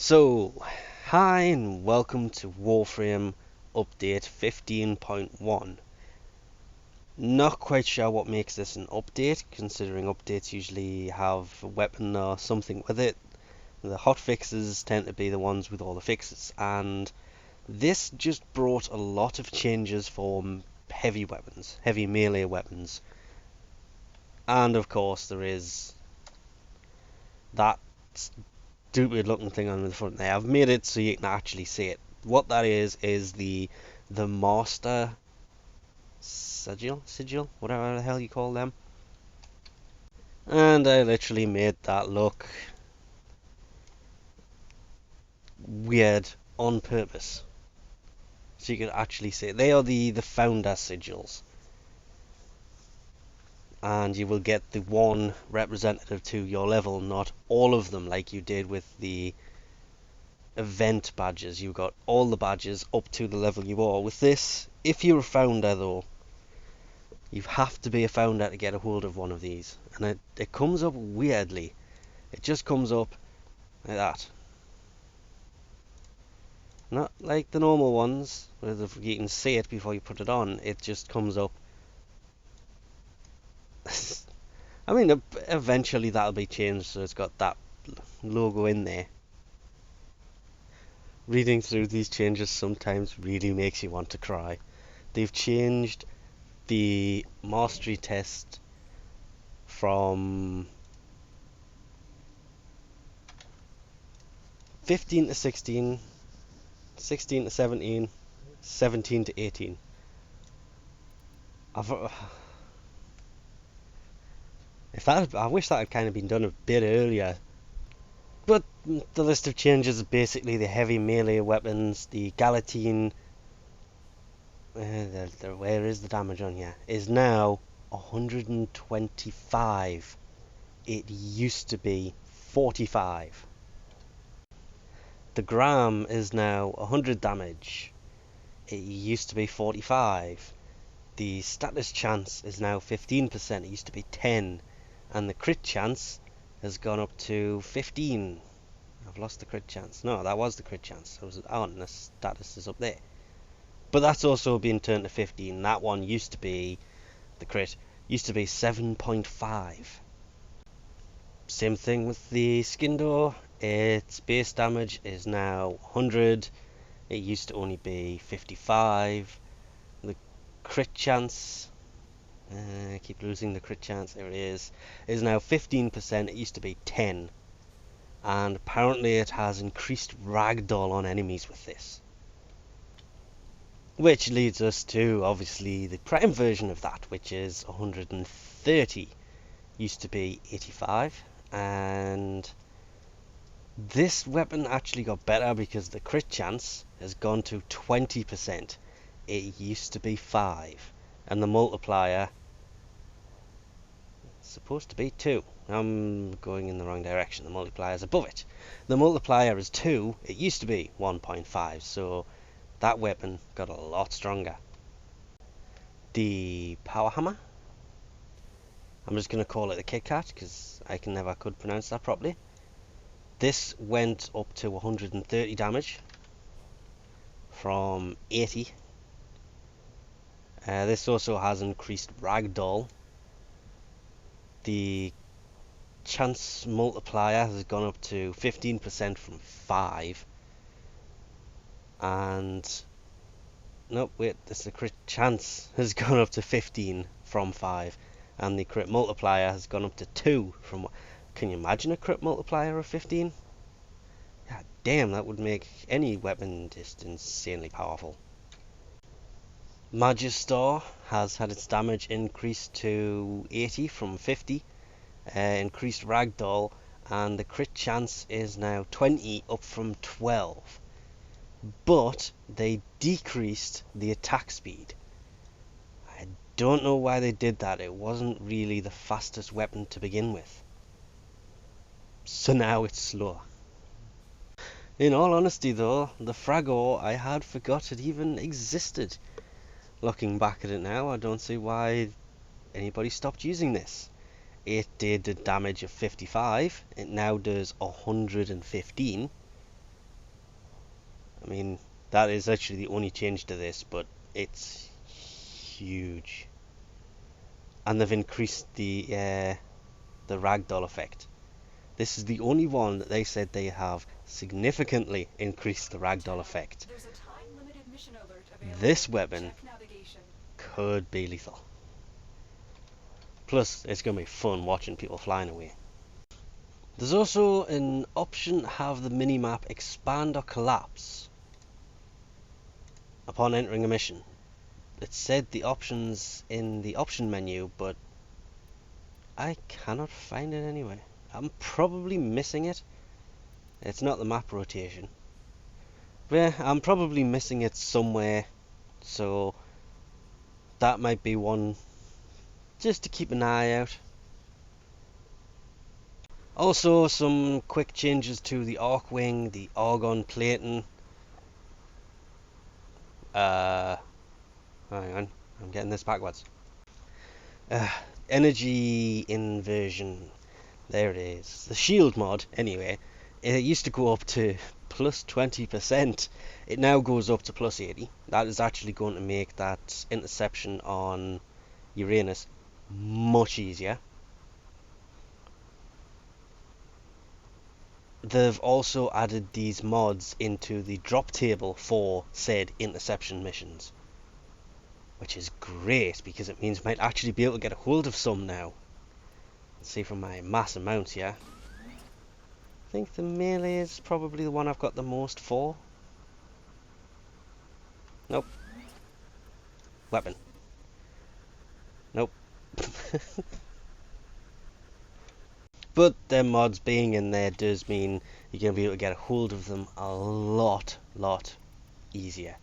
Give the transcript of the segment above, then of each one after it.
So, hi and welcome to Warframe update 15.1. Not quite sure what makes this an update, considering updates usually have a weapon or something with it. The hot fixes tend to be the ones with all the fixes, and this just brought a lot of changes for heavy weapons, heavy melee weapons. And of course there is that stupid looking thing on the front there. I've made it so you can actually see it. What that is the master sigil, whatever the hell you call them. And I literally made that look weird on purpose, so you can actually see it. They are the founder sigils, and you will get the one representative to your level, not all of them like you did with the event badges. You got all the badges up to the level you are. With this, if you're a founder though, you have to be a founder to get a hold of one of these, and it comes up weirdly. It just comes up like that, not like the normal ones where you can see it before you put it on. It just comes up. I mean, eventually that'll be changed so it's got that logo in there. Reading through these changes sometimes really makes you want to cry. They've changed the mastery test from 15 to 16, 16 to 17, 17 to 18. I wish that had kind of been done a bit earlier. But the list of changes is basically the heavy melee weapons, the Galatine. Where is the damage on here? Is now 125. It used to be 45. The Gram is now 100 damage. It used to be 45. The status chance is now 15%. It used to be 10. And the crit chance has gone up to 15. I've lost the crit chance. No, that was the crit chance. It was on, and the status is up there. But that's also been turned to 15. That one used to be, the crit, used to be 7.5. Same thing with the Scindo. Its base damage is now 100. It used to only be 55. The crit chance, I keep losing the crit chance, there it is now 15%. It used to be 10. And apparently it has increased ragdoll on enemies with this. Which leads us to, obviously, the Prime version of that, which is 130. Used to be 85. And this weapon actually got better because the crit chance has gone to 20%. It used to be 5. And the multiplier is supposed to be 2. I'm going in the wrong direction. The multiplier is above it. The multiplier is 2. It used to be 1.5. So that weapon got a lot stronger. The power hammer, I'm just going to call it the Kit Kat because I never could pronounce that properly. This went up to 130 damage from 80. This also has increased ragdoll. The chance multiplier has gone up to 15% from 5. And nope, wait, the crit chance has gone up to 15 from 5. And the crit multiplier has gone up to 2 from... Can you imagine a crit multiplier of 15? God damn, that would make any weapon just insanely powerful. Magistar has had its damage increased to 80 from 50. Increased ragdoll, and the crit chance is now 20 up from 12. But they decreased the attack speed. I don't know why they did that. It wasn't really the fastest weapon to begin with. So now it's slower. In all honesty though, the Fragor I had forgot it even existed. Looking back at it now, I don't see why anybody stopped using this. It did a damage of 55. It now does 115. I mean, that is actually the only change to this, but it's huge. And they've increased the ragdoll effect. This is the only one that they said they have significantly increased the ragdoll effect. This weapon could be lethal. Plus, it's going to be fun watching people flying away. There's also an option to have the minimap expand or collapse upon entering a mission. It said the options in the option menu, but I cannot find it anywhere. I'm probably missing it. It's not the map rotation. But yeah, I'm probably missing it somewhere, so that might be one just to keep an eye out. Also, some quick changes to the arc wing, the argon plating. Hang on, I'm getting this backwards. Energy inversion. There it is. The shield mod, anyway, it used to go up to plus 20%. It now goes up to plus 80. That is actually going to make that interception on Uranus much easier. They've also added these mods into the drop table for said interception missions, which is great because it means I might actually be able to get a hold of some now. Let's see from my mass amounts here. I think the melee is probably the one I've got the most for. Nope. Weapon. Nope. But their mods being in there does mean you're going to be able to get a hold of them a lot easier.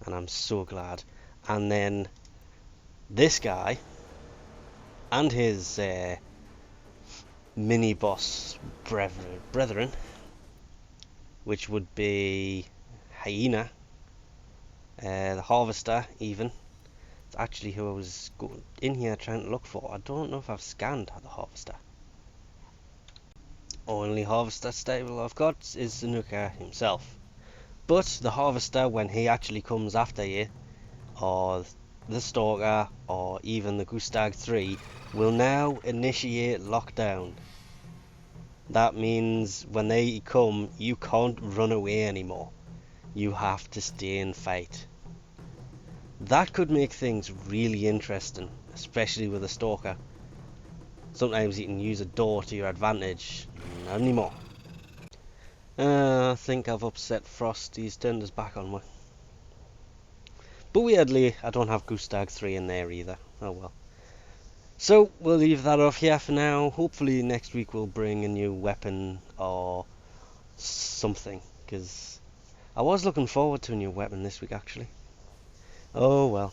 And I'm so glad. And then this guy and his mini boss brethren, which would be Hyena, the Harvester even. It's actually who I was going in here trying to look for. I don't know if I've scanned the Harvester. Only Harvester stable I've got is Zanuka himself. But the Harvester, when he actually comes after you, or the Stalker, or even the Kittag 3, will now initiate lockdown. That means when they come, you can't run away anymore. You have to stay and fight. That could make things really interesting, especially with a Stalker. Sometimes you can use a door to your advantage. Not anymore. I think I've upset Frost. He's turned his back on me. But weirdly, I don't have Kittag 3 in there either. Oh well. So, we'll leave that off here for now. Hopefully next week we'll bring a new weapon or something. Because I was looking forward to a new weapon this week actually. Oh well.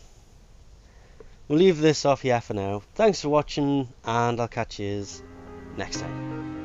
We'll leave this off here for now. Thanks for watching, and I'll catch you next time.